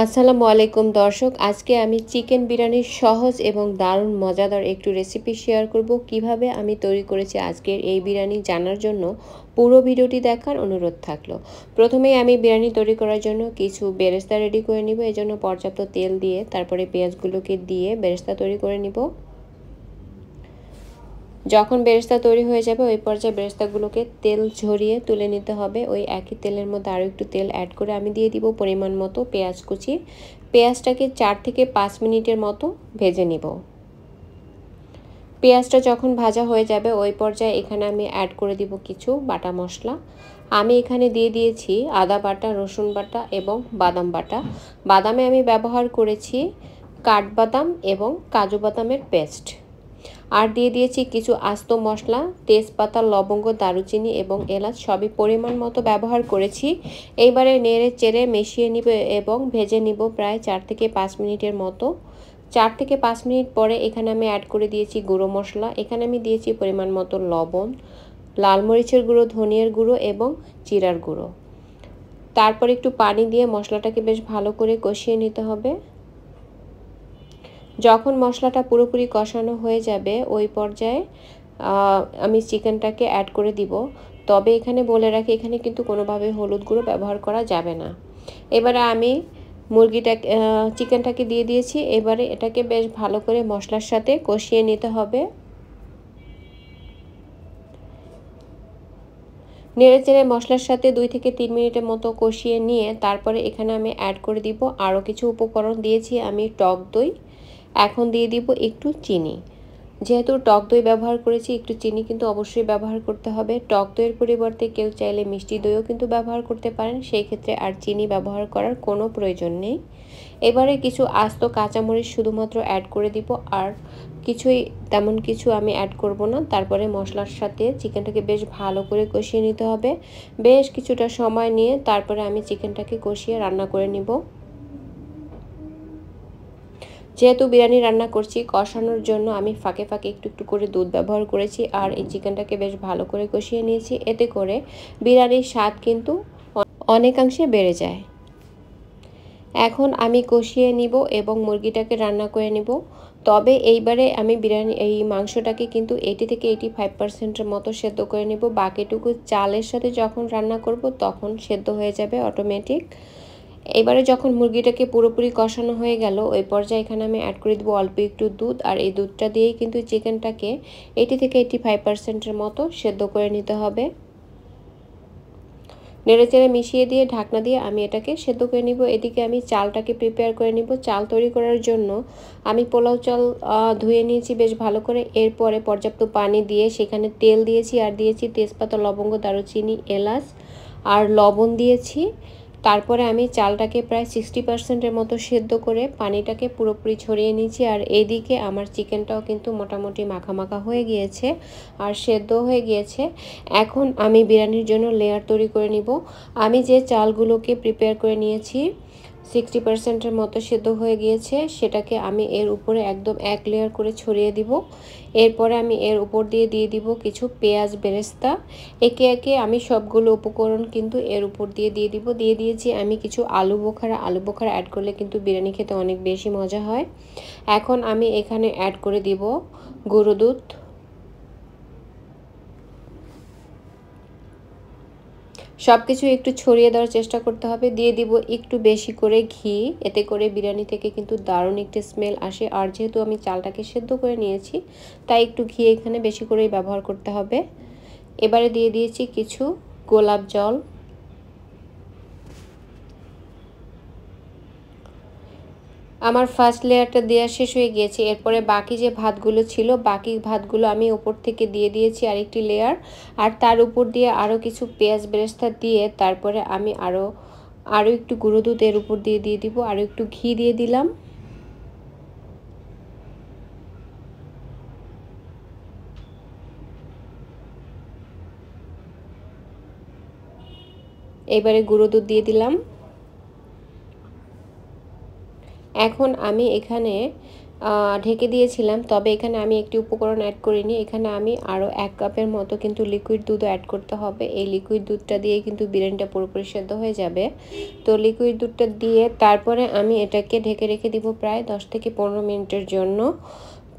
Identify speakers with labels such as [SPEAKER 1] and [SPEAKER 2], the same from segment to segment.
[SPEAKER 1] আসসালামু আলাইকুম দর্শক, আজকে আমি চিকেন বিরিয়ানির সহজ এবং দারুণ মজাদার একটু রেসিপি শেয়ার করব। কিভাবে আমি তৈরি করেছি আজকের এই বিরিয়ানি জানার জন্য পুরো ভিডিওটি দেখার অনুরোধ থাকলো। প্রথমেই আমি বিরিয়ানি তৈরি করার জন্য কিছু বেরেস্তা রেডি করে নিব। এজন্য পর্যাপ্ত তেল দিয়ে তারপরে পেঁয়াজগুলোকে দিয়ে বেরেস্তা তৈরি করে নিব। যখন বেরেস্তা তৈরি হয়ে যাবে ওই পর্যায়ে বেরেস্তাগুলোকে তেল ঝরিয়ে তুলে নিতে হবে। ওই একই তেলের মধ্যে আরও একটু তেল অ্যাড করে আমি দিয়ে দিব পরিমাণ মতো পেঁয়াজ কুচি। পেঁয়াজটাকে 4 থেকে 5 মিনিটের মতো ভেজে নিব। পেঁয়াজটা যখন ভাজা হয়ে যাবে ওই পর্যায়ে এখানে আমি অ্যাড করে দিব কিছু বাটা মশলা। আমি এখানে দিয়ে দিয়েছি আদা বাটা, রসুন বাটা এবং বাদাম বাটা। বাদামে আমি ব্যবহার করেছি কাঠবাদাম এবং কাজু বাদামের পেস্ট। আর দিয়ে দিয়েছি কিছু আস্ত মশলা, তেজপাতা, লবঙ্গ, দারুচিনি এবং এলাচ সবই পরিমাণ মতো ব্যবহার করেছি। এইবারে নেড়ে চেড়ে মিশিয়ে নিব এবং ভেজে নিব প্রায় 4 থেকে 5 মিনিটের মতো। 4 থেকে 5 মিনিট পরে এখানে আমি অ্যাড করে দিয়েছি গুঁড়ো মশলা। এখানে আমি দিয়েছি পরিমাণ মতো লবণ, লাল মরিচের গুঁড়ো, ধনিয়ার গুঁড়ো এবং জিরার গুঁড়ো। তারপর একটু পানি দিয়ে মশলাটাকে বেশ ভালো করে কষিয়ে নিতে হবে। যখন মশলাটা পুরোপুরি কষানো হয়ে যাবে ওই পর্যায়ে আমি চিকেনটাকে অ্যাড করে দিব। তবে এখানে বলে রাখি, এখানে কিন্তু কোনোভাবে হলুদ গুঁড়ো ব্যবহার করা যাবে না। এবারে আমি চিকেনটাকে দিয়ে দিয়েছি। এবারে এটাকে বেশ ভালো করে মশলার সাথে কষিয়ে নিতে হবে। নেড়েচেড়ে মশলার সাথে 2 থেকে 3 মিনিটের মতো কষিয়ে নিয়ে তারপরে এখানে আমি অ্যাড করে দিব আরও কিছু উপকরণ। দিয়েছি আমি টক দই, এখন দিয়ে দিব একটু চিনি। যেহেতু টক দই ব্যবহার করেছি একটু চিনি কিন্তু অবশ্যই ব্যবহার করতে হবে। টক দইয়ের পরিবর্তে কেউ চাইলে মিষ্টি দইও কিন্তু ব্যবহার করতে পারেন, সেই ক্ষেত্রে আর চিনি ব্যবহার করার কোনো প্রয়োজন নেই। এবারে কিছু আস্ত কাঁচামরিচ শুধুমাত্র অ্যাড করে দিব, আর কিছুই তেমন কিছু আমি অ্যাড করব না। তারপরে মশলার সাথে চিকেনটাকে বেশ ভালো করে কষিয়ে নিতে হবে। বেশ কিছুটা সময় নিয়ে তারপরে আমি চিকেনটাকে কষিয়ে রান্না করে নিব। যেহেতু বিরিয়ানি রান্না করছি কষানোর জন্য আমি ফাঁকে ফাঁকে একটু একটু করে দুধ ব্যবহার করেছি আর এই চিকেনটাকে বেশ ভালো করে কষিয়ে নিয়েছি। এতে করে বিরিয়ানির স্বাদ কিন্তু অনেকাংশে বেড়ে যায়। এখন আমি কষিয়ে নিব এবং মুরগিটাকে রান্না করে নিব। তবে এইবারে আমি এই মাংসটাকে কিন্তু 80 থেকে 85% মতো সেদ্ধ করে নিব। বাকিটুকু চালের সাথে যখন রান্না করব তখন সেদ্ধ হয়ে যাবে অটোমেটিক। এবারে যখন মুরগিটাকে পুরোপুরি কষানো হয়ে গেল ওই পর্যায়ে এখানে আমি অ্যাড করে দেবো অল্প একটু দুধ। আর এই দুধটা দিয়েই কিন্তু চিকেনটাকে 80 থেকে 85% মতো সেদ্ধ করে নিতে হবে। নেড়েচেড়ে মিশিয়ে দিয়ে ঢাকনা দিয়ে আমি এটাকে সেদ্ধ করে নিব। এদিকে আমি চালটাকে প্রিপেয়ার করে নিব। চাল তৈরি করার জন্য আমি পোলাও চাল ধুয়ে নিয়েছি বেশ ভালো করে। এরপরে পর্যাপ্ত পানি দিয়ে সেখানে তেল দিয়েছি আর দিয়েছি তেজপাতা, লবঙ্গ, দারুচিনি, এলাচ আর লবণ দিয়েছি। তারপরে আমি চালটাকে প্রায় 60%-এর মতো সেদ্ধ করে পানিটাকে পুরোপুরি ছড়িয়ে নিয়েছি। আর এদিকে আমার চিকেনটাও কিন্তু মোটামুটি মাখা মাখা হয়ে গিয়েছে আর সেদ্ধ হয়ে গিয়েছে। এখন আমি বিরিয়ানির জন্য লেয়ার তৈরি করে নিব। আমি যে চালগুলোকে প্রিপেয়ার করে নিয়েছি 60%-এর মতো সেদ্ধ হয়ে গিয়েছে, সেটাকে আমি এর উপরে একদম এক লেয়ার করে ছড়িয়ে দিব। এরপরে আমি এর উপর দিয়ে দিব কিছু পেঁয়াজ বেরেস্তা। একে একে আমি সবগুলো উপকরণ কিন্তু এর উপর দিয়ে দিব। দিয়ে দিয়েছি আমি কিছু আলু বোখারা। আলু বোখারা অ্যাড করলে কিন্তু বিরিয়ানি খেতে অনেক বেশি মজা হয়। এখন আমি এখানে অ্যাড করে দিব গুঁড়ো দুধ। সব কিছু একটু ছড়িয়ে দেওয়ার চেষ্টা করতে হবে। দিয়ে দিব একটু বেশি করে ঘি, এতে করে বিরিয়ানি থেকে কিন্তু দারুণ একটি স্মেল আসে। আর যেহেতু আমি চালটাকে সেদ্ধ করে নিয়েছি তাই একটু ঘি এখানে বেশি করেই ব্যবহার করতে হবে। এবারে দিয়ে দিয়েছি কিছু গোলাপ জল। আমার ফার্স্ট লেয়ারটা দেওয়া শেষ হয়ে গিয়েছে। এরপরে বাকি যে ভাতগুলো ছিল বাকি ভাতগুলো আমি উপর থেকে দিয়ে দিয়েছি আরেকটি লেয়ার। আর তার উপর দিয়ে আরও কিছু পেঁয়াজ বেরেস্তা দিয়ে তারপরে আমি আরও একটু গুঁড়ো দুধ এর উপর দিয়ে দিব। আরও একটু ঘি দিয়ে দিলাম। এবারে গুঁড়ো দুধ দিয়ে দিলাম। এখন আমি এখানে ঢেকে দিয়েছিলাম। তবে এখানে আমি একটি উপকরণ অ্যাড করিনি। এখানে আমি আরও 1 কাপের মতো কিন্তু লিকুইড দুধও অ্যাড করতে হবে। এই লিকুইড দুধটা দিয়ে কিন্তু বিরিয়ানিটা পুরোপুরি সেদ্ধ হয়ে যাবে। তো লিকুইড দুধটা দিয়ে তারপরে আমি এটাকে ঢেকে রেখে দিব প্রায় 10 থেকে 15 মিনিটের জন্য।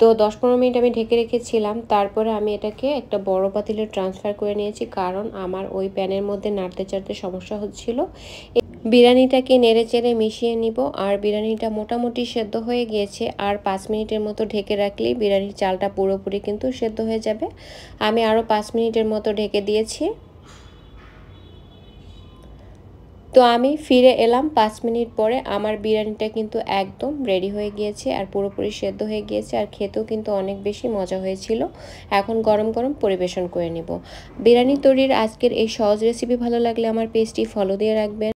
[SPEAKER 1] তো 10-15 মিনিট আমি ঢেকে রেখেছিলাম। তারপরে আমি এটাকে একটা বড় পাতিলে ট্রান্সফার করে নিয়েছি, কারণ আমার ওই প্যানের মধ্যে নাড়তে চাড়তে সমস্যা হচ্ছিল। বিরিয়ানিটাকে নেড়েচেড়ে মিশিয়ে নিব। আর বিরিয়ানিটা মোটামুটি সেদ্ধ হয়ে গিয়েছে। আর 5 মিনিটের মতো ঢেকে রাখলেই বিরিয়ানির চালটা পুরোপুরি কিন্তু সেদ্ধ হয়ে যাবে। আমি আরও 5 মিনিটের মতো ঢেকে দিয়েছি। তো আমি ফিরে এলাম 5 মিনিট পরে। আমার বিরিয়ানিটা কিন্তু একদম রেডি হয়ে গিয়েছে আর পুরোপুরি সেদ্ধ হয়ে গিয়েছে, আর খেতেও কিন্তু অনেক বেশি মজা হয়েছিল। এখন গরম গরম পরিবেশন করে নেব। বিরিয়ানি তৈরির আজকের এই সহজ রেসিপি ভালো লাগলে আমার পেজটি ফলো দিয়ে রাখবেন।